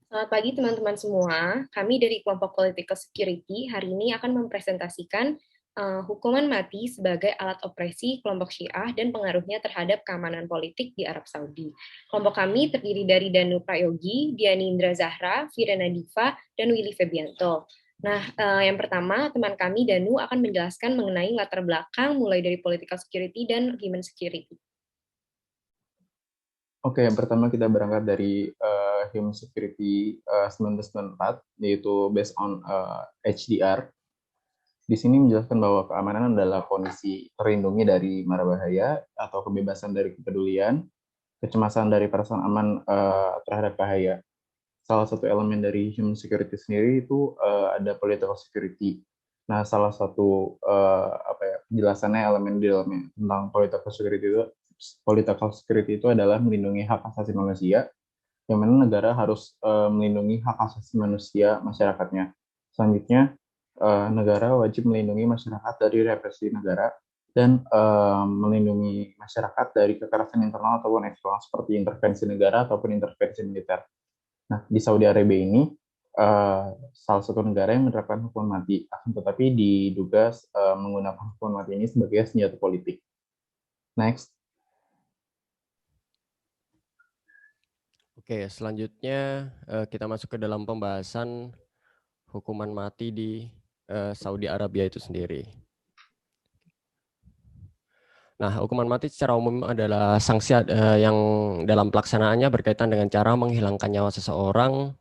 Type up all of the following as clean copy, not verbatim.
Selamat pagi teman-teman semua. Kami dari kelompok Political Security hari ini akan mempresentasikan hukuman mati sebagai alat opresi kelompok Syiah dan pengaruhnya terhadap keamanan politik di Arab Saudi. Kelompok kami terdiri dari Danu Prayogi, Diani Indra Zahra, Virena Diva, dan Willy Febianto. Nah, yang pertama, teman kami Danu akan menjelaskan mengenai latar belakang mulai dari political security dan human security. Oke, yang pertama kita berangkat dari Human Security 1994, yaitu based on HDR. Di sini menjelaskan bahwa keamanan adalah kondisi terlindungi dari mara bahaya atau kebebasan dari kepedulian, kecemasan dari perasaan aman terhadap bahaya. Salah satu elemen dari human security sendiri itu ada political security. Nah, salah satu penjelasannya elemen di dalamnya tentang political security itu adalah melindungi hak asasi manusia, yang mana negara harus melindungi hak asasi manusia masyarakatnya. Selanjutnya, negara wajib melindungi masyarakat dari represi negara dan melindungi masyarakat dari kekerasan internal ataupun eksternal seperti intervensi negara ataupun intervensi militer. Nah, di Saudi Arabia ini salah satu negara yang menerapkan hukuman mati, akan tetapi diduga menggunakan hukuman mati ini sebagai senjata politik. Next. Oke, selanjutnya kita masuk ke dalam pembahasan hukuman mati di Saudi Arabia itu sendiri. Nah, hukuman mati secara umum adalah sanksi yang dalam pelaksanaannya berkaitan dengan cara menghilangkan nyawa seseorang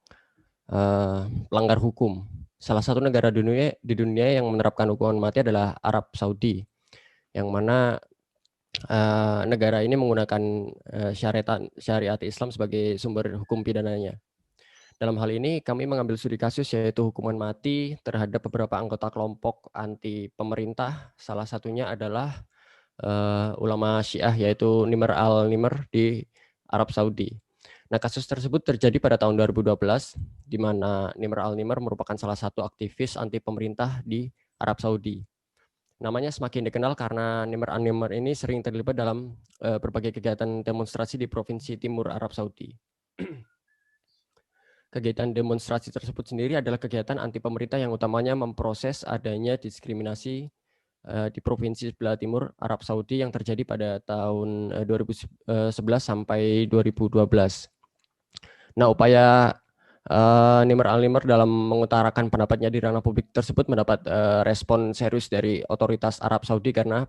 pelanggar hukum. Salah satu negara di dunia yang menerapkan hukuman mati adalah Arab Saudi, yang mana negara ini menggunakan syariat Islam sebagai sumber hukum pidananya. Dalam hal ini kami mengambil studi kasus yaitu hukuman mati terhadap beberapa anggota kelompok anti pemerintah. Salah satunya adalah ulama Syiah yaitu Nimr al-Nimr di Arab Saudi. Nah, kasus tersebut terjadi pada tahun 2012 di mana Nimr al-Nimr merupakan salah satu aktivis anti pemerintah di Arab Saudi. Namanya semakin dikenal karena Nimr al-Nimr ini sering terlibat dalam berbagai kegiatan demonstrasi di provinsi timur Arab Saudi. Kegiatan demonstrasi tersebut sendiri adalah kegiatan anti pemerintah yang utamanya memproses adanya diskriminasi di provinsi sebelah timur Arab Saudi yang terjadi pada tahun 2011 sampai 2012. Nah, upaya Nimr al-Nimr dalam mengutarakan pendapatnya di ranah publik tersebut mendapat respon serius dari otoritas Arab Saudi karena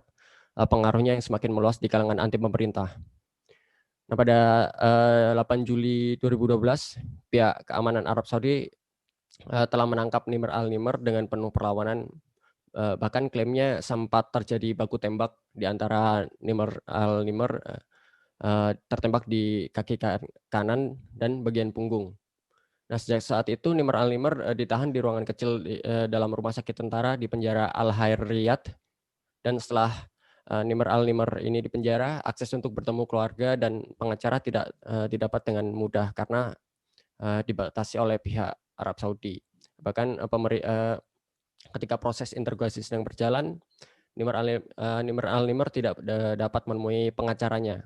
pengaruhnya yang semakin meluas di kalangan anti pemerintah. Nah, pada 8 Juli 2012, pihak keamanan Arab Saudi telah menangkap Nimr al-Nimr dengan penuh perlawanan. Bahkan klaimnya sempat terjadi baku tembak di antara Nimr al-Nimr tertembak di kaki kanan dan bagian punggung. Nah, sejak saat itu Nimr al-Nimr ditahan di ruangan kecil dalam rumah sakit tentara di penjara Al-Hair Riyadh. Dan setelah Nimr al-Nimr ini di penjara, akses untuk bertemu keluarga dan pengacara tidak didapat dengan mudah karena dibatasi oleh pihak Arab Saudi. Bahkan ketika proses interogasi sedang berjalan, Nimr al-Nimr tidak dapat menemui pengacaranya.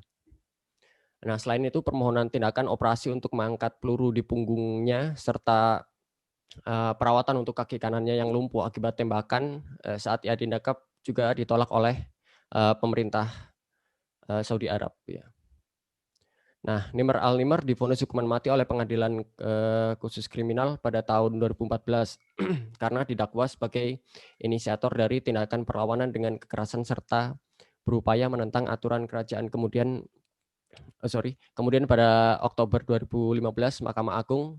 Nah, selain itu permohonan tindakan operasi untuk mengangkat peluru di punggungnya serta perawatan untuk kaki kanannya yang lumpuh akibat tembakan saat ia ditangkap juga ditolak oleh pemerintah Saudi Arab. Ya. Nah, Nimr al-Nimr divonis hukuman mati oleh pengadilan khusus kriminal pada tahun 2014 karena didakwa sebagai inisiator dari tindakan perlawanan dengan kekerasan serta berupaya menentang aturan kerajaan. Kemudian pada Oktober 2015 Mahkamah Agung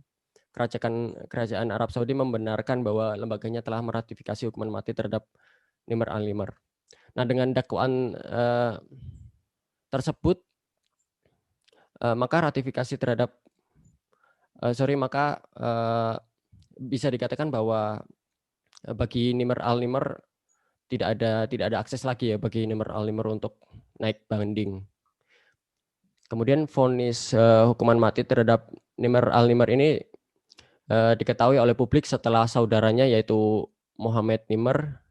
Kerajaan Arab Saudi membenarkan bahwa lembaganya telah meratifikasi hukuman mati terhadap Nimr al-Nimr. Nah, dengan dakwaan tersebut maka ratifikasi terhadap bisa dikatakan bahwa bagi Nimr al-Nimr tidak ada akses lagi ya bagi Nimr al-Nimr untuk naik banding. Kemudian vonis hukuman mati terhadap Nimr al-Nimr ini diketahui oleh publik setelah saudaranya yaitu Mohammed Nimr,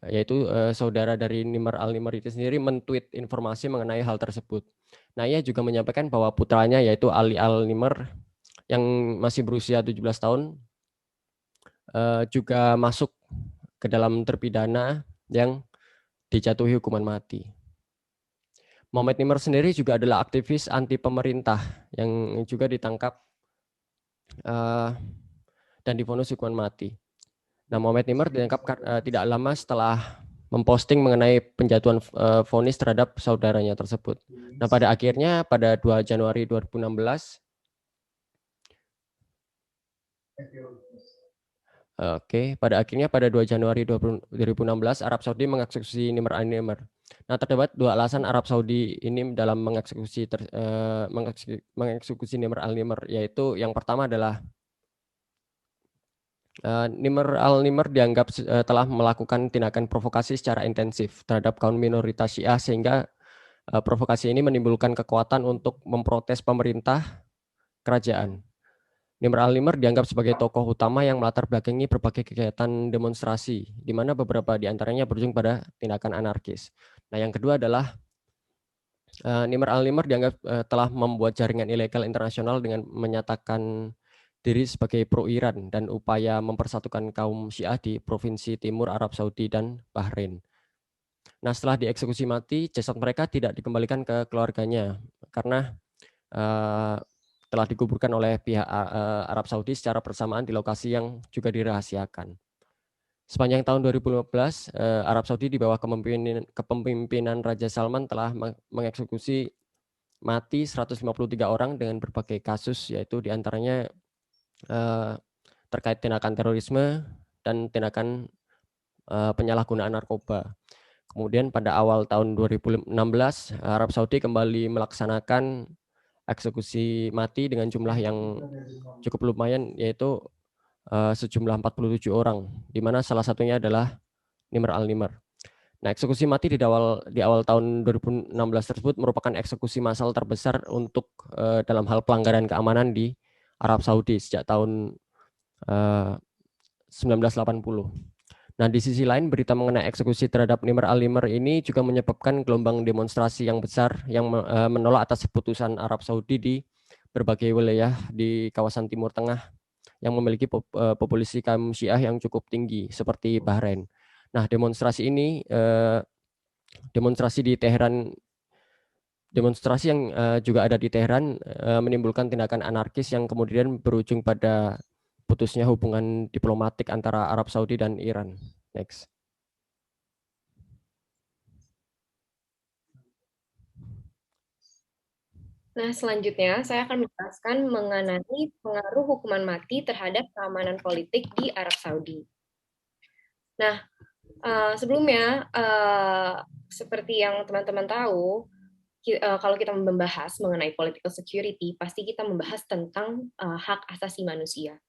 yaitu saudara dari Nimr al-Nimr itu sendiri men-tweet informasi mengenai hal tersebut. Nah, ia juga menyampaikan bahwa putranya yaitu Ali al-Nimr yang masih berusia 17 tahun juga masuk ke dalam terpidana yang dijatuhi hukuman mati. Mohamed Nimr sendiri juga adalah aktivis anti pemerintah yang juga ditangkap dan divonis hukuman mati. Nah, Mohamed Nimr ditangkap tidak lama setelah memposting mengenai penjatuhan vonis terhadap saudaranya tersebut. Nah, pada akhirnya pada 2 Januari 2016 pada 2 Januari 2016 Arab Saudi mengeksekusi Nimr al-Nimr. Nah, terdapat dua alasan Arab Saudi ini dalam mengeksekusi Nimr al-Nimr, yaitu yang pertama adalah Nimr al-Nimr dianggap telah melakukan tindakan provokasi secara intensif terhadap kaum minoritas Syiah, sehingga provokasi ini menimbulkan kekuatan untuk memprotes pemerintah kerajaan. Nimr al-Nimr dianggap sebagai tokoh utama yang melatar belakangi berbagai kegiatan demonstrasi, di mana beberapa di antaranya berujung pada tindakan anarkis. Nah, yang kedua adalah Nimr al-Nimr dianggap telah membuat jaringan ilegal internasional dengan menyatakan diri sebagai pro-Iran dan upaya mempersatukan kaum Syiah di Provinsi Timur Arab Saudi dan Bahrain. Nah, setelah dieksekusi mati, jasad mereka tidak dikembalikan ke keluarganya karena telah dikuburkan oleh pihak Arab Saudi secara bersamaan di lokasi yang juga dirahasiakan. Sepanjang tahun 2015, Arab Saudi di bawah kepemimpinan Raja Salman telah mengeksekusi mati 153 orang dengan berbagai kasus, yaitu diantaranya terkait tindakan terorisme dan tindakan penyalahgunaan narkoba. Kemudian pada awal tahun 2016, Arab Saudi kembali melaksanakan eksekusi mati dengan jumlah yang cukup lumayan, yaitu sejumlah 47 orang, di mana salah satunya adalah Nimr al-Nimr. Nah, eksekusi mati di awal tahun 2016 tersebut merupakan eksekusi massal terbesar untuk dalam hal pelanggaran keamanan di Arab Saudi sejak tahun 1980. Nah, di sisi lain, berita mengenai eksekusi terhadap Nimr al-Nimr ini juga menyebabkan gelombang demonstrasi yang besar yang menolak atas keputusan Arab Saudi di berbagai wilayah di kawasan Timur Tengah yang memiliki populasi kaum Syiah yang cukup tinggi, seperti Bahrain. Nah, demonstrasi yang juga ada di Teheran menimbulkan tindakan anarkis yang kemudian berujung pada putusnya hubungan diplomatik antara Arab Saudi dan Iran. Next. Nah, selanjutnya saya akan menjelaskan mengenai pengaruh hukuman mati terhadap keamanan politik di Arab Saudi. Nah, sebelumnya, seperti yang teman-teman tahu, kalau kita membahas mengenai political security, pasti kita membahas tentang hak asasi manusia,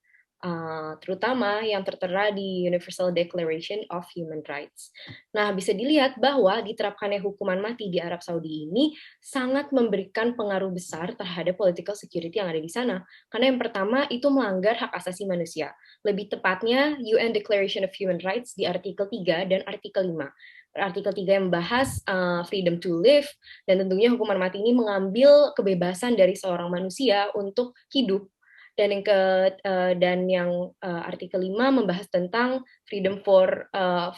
terutama yang tertera di Universal Declaration of Human Rights. Nah, bisa dilihat bahwa diterapkannya hukuman mati di Arab Saudi ini sangat memberikan pengaruh besar terhadap political security yang ada di sana. Karena yang pertama, itu melanggar hak asasi manusia. Lebih tepatnya, UN Declaration of Human Rights di artikel 3 dan artikel 5. Artikel 3 yang membahas freedom to live, dan tentunya hukuman mati ini mengambil kebebasan dari seorang manusia untuk hidup. Dan yang artikel 5 membahas tentang freedom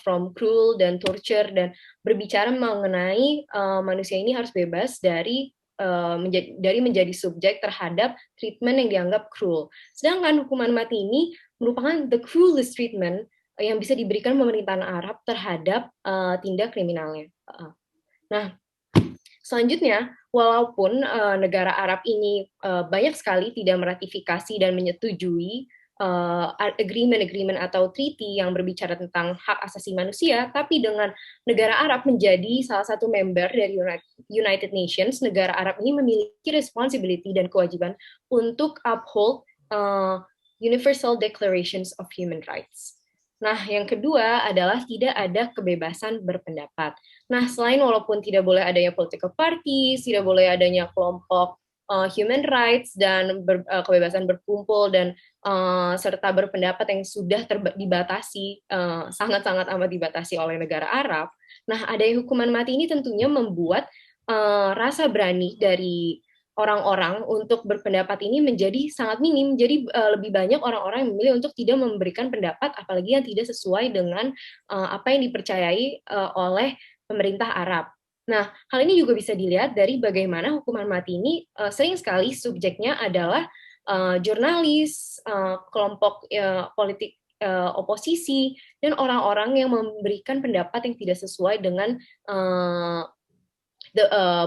from cruel dan torture, dan berbicara mengenai manusia ini harus bebas dari menjadi subjek terhadap treatment yang dianggap cruel. Sedangkan hukuman mati ini merupakan the cruelest treatment yang bisa diberikan pemerintahan Arab terhadap tindak kriminalnya. Nah, selanjutnya, walaupun negara Arab ini banyak sekali tidak meratifikasi dan menyetujui agreement atau treaty yang berbicara tentang hak asasi manusia, tapi dengan negara Arab menjadi salah satu member dari United Nations, negara Arab ini memiliki responsibility dan kewajiban untuk uphold Universal Declarations of Human Rights. Nah, yang kedua adalah tidak ada kebebasan berpendapat. Nah, selain walaupun tidak boleh adanya political parties, tidak boleh adanya kelompok human rights dan kebebasan berkumpul dan serta berpendapat yang sudah dibatasi, sangat-sangat amat dibatasi oleh negara Arab. Nah, adanya hukuman mati ini tentunya membuat rasa berani dari orang-orang untuk berpendapat ini menjadi sangat minim. Jadi lebih banyak orang-orang yang memilih untuk tidak memberikan pendapat, apalagi yang tidak sesuai dengan apa yang dipercayai oleh pemerintah Arab. Nah, hal ini juga bisa dilihat dari bagaimana hukuman mati ini sering sekali subjeknya adalah jurnalis, kelompok politik oposisi, dan orang-orang yang memberikan pendapat yang tidak sesuai dengan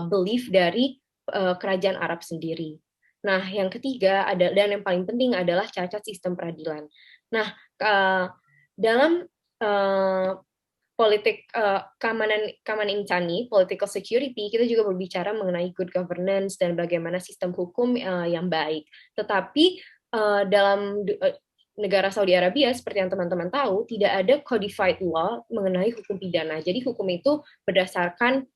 belief dari kerajaan Arab sendiri. Nah, yang ketiga dan yang paling penting adalah cacat sistem peradilan. Nah, dalam politik keamanan insani, political security, kita juga berbicara mengenai good governance dan bagaimana sistem hukum yang baik. Tetapi dalam negara Saudi Arabia, seperti yang teman-teman tahu, tidak ada codified law mengenai hukum pidana. Jadi hukum itu berdasarkan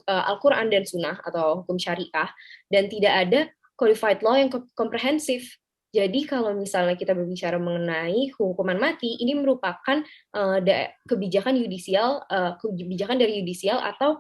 Al-Quran dan Sunnah atau hukum syariah, dan tidak ada codified law yang komprehensif. Jadi kalau misalnya kita berbicara mengenai hukuman mati, ini merupakan kebijakan dari yudisial atau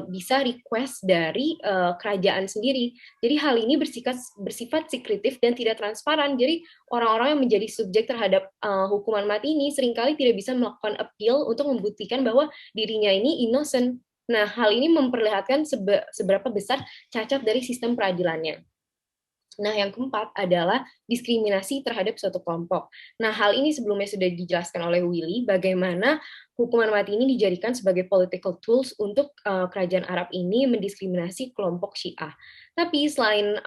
bisa request dari kerajaan sendiri. Jadi hal ini bersifat sekretif dan tidak transparan. Jadi orang-orang yang menjadi subjek terhadap hukuman mati ini seringkali tidak bisa melakukan appeal untuk membuktikan bahwa dirinya ini innocent. Nah, hal ini memperlihatkan seberapa besar cacat dari sistem peradilannya. Nah, yang keempat adalah diskriminasi terhadap suatu kelompok. Nah, hal ini sebelumnya sudah dijelaskan oleh Willy, bagaimana hukuman mati ini dijadikan sebagai political tools untuk kerajaan Arab ini mendiskriminasi kelompok Syiah. Tapi selain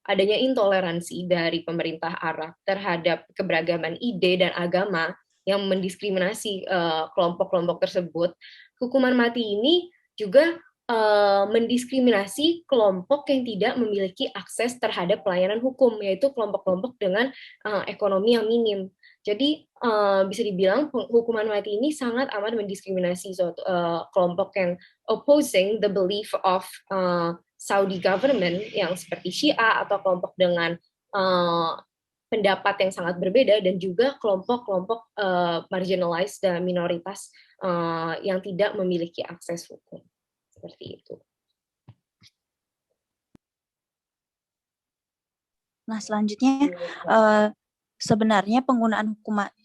adanya intoleransi dari pemerintah Arab terhadap keberagaman ide dan agama yang mendiskriminasi kelompok-kelompok tersebut, hukuman mati ini juga mendiskriminasi kelompok yang tidak memiliki akses terhadap pelayanan hukum, yaitu kelompok-kelompok dengan ekonomi yang minim. Jadi bisa dibilang hukuman mati ini sangat amat mendiskriminasi suatu kelompok yang opposing the belief of Saudi government yang seperti Syiah atau kelompok dengan pendapat yang sangat berbeda, dan juga kelompok-kelompok marginalized dan minoritas yang tidak memiliki akses hukum. Seperti itu. Nah, selanjutnya sebenarnya penggunaan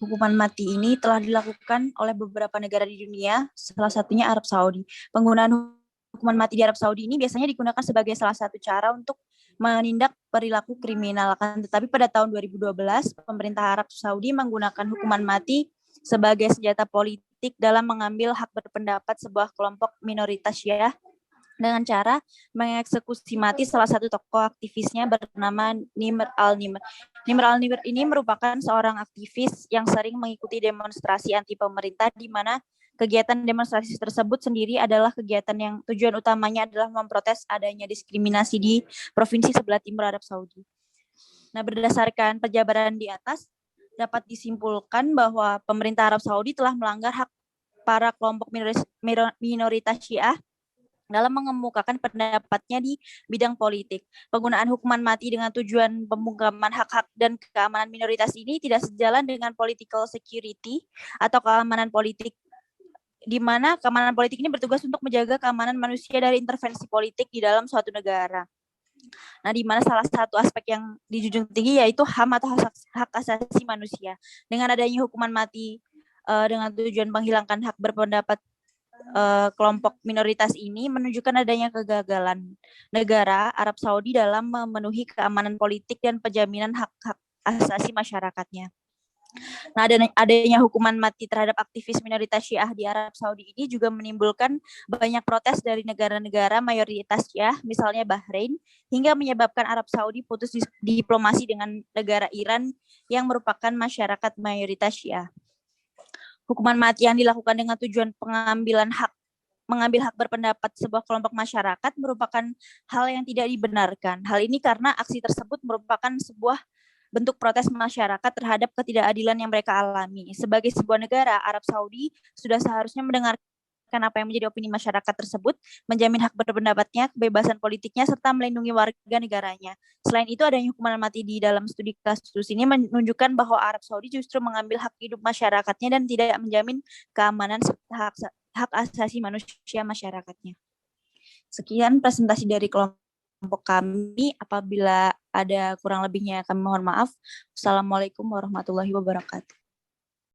hukuman mati ini telah dilakukan oleh beberapa negara di dunia, salah satunya Arab Saudi. Penggunaan hukuman mati di Arab Saudi ini biasanya digunakan sebagai salah satu cara untuk menindak perilaku kriminal. Tetapi pada tahun 2012, pemerintah Arab Saudi menggunakan hukuman mati sebagai senjata politik dalam mengambil hak berpendapat sebuah kelompok minoritas Syiah dengan cara mengeksekusi mati salah satu tokoh aktivisnya bernama Nimr al-Nimr. Nimr al-Nimr ini merupakan seorang aktivis yang sering mengikuti demonstrasi anti pemerintah, di mana kegiatan demonstrasi tersebut sendiri adalah kegiatan yang tujuan utamanya adalah memprotes adanya diskriminasi di provinsi sebelah timur Arab Saudi. Nah, berdasarkan penjabaran di atas, dapat disimpulkan bahwa pemerintah Arab Saudi telah melanggar hak para kelompok minoritas Syiah dalam mengemukakan pendapatnya di bidang politik. Penggunaan hukuman mati dengan tujuan pembungkaman hak-hak dan keamanan minoritas ini tidak sejalan dengan political security atau keamanan politik, di mana keamanan politik ini bertugas untuk menjaga keamanan manusia dari intervensi politik di dalam suatu negara. Nah, di mana salah satu aspek yang dijunjung tinggi yaitu HAM atau hak asasi manusia. Dengan adanya hukuman mati dengan tujuan menghilangkan hak berpendapat kelompok minoritas ini menunjukkan adanya kegagalan negara Arab Saudi dalam memenuhi keamanan politik dan penjaminan hak-hak asasi masyarakatnya. Nah, adanya hukuman mati terhadap aktivis minoritas Syiah di Arab Saudi ini juga menimbulkan banyak protes dari negara-negara mayoritas Syiah, misalnya Bahrain, hingga menyebabkan Arab Saudi putus diplomasi dengan negara Iran yang merupakan masyarakat mayoritas Syiah. Hukuman mati yang dilakukan dengan tujuan mengambil hak berpendapat sebuah kelompok masyarakat merupakan hal yang tidak dibenarkan. Hal ini karena aksi tersebut merupakan sebuah bentuk protes masyarakat terhadap ketidakadilan yang mereka alami. Sebagai sebuah negara, Arab Saudi sudah seharusnya mendengarkan apa yang menjadi opini masyarakat tersebut, menjamin hak berpendapatnya, kebebasan politiknya, serta melindungi warga negaranya. Selain itu, adanya hukuman mati di dalam studi kasus ini menunjukkan bahwa Arab Saudi justru mengambil hak hidup masyarakatnya dan tidak menjamin keamanan serta hak asasi manusia masyarakatnya. Sekian presentasi dari kelompok kelompok kami. Apabila ada kurang lebihnya kami mohon maaf. Assalamualaikum warahmatullahi wabarakatuh.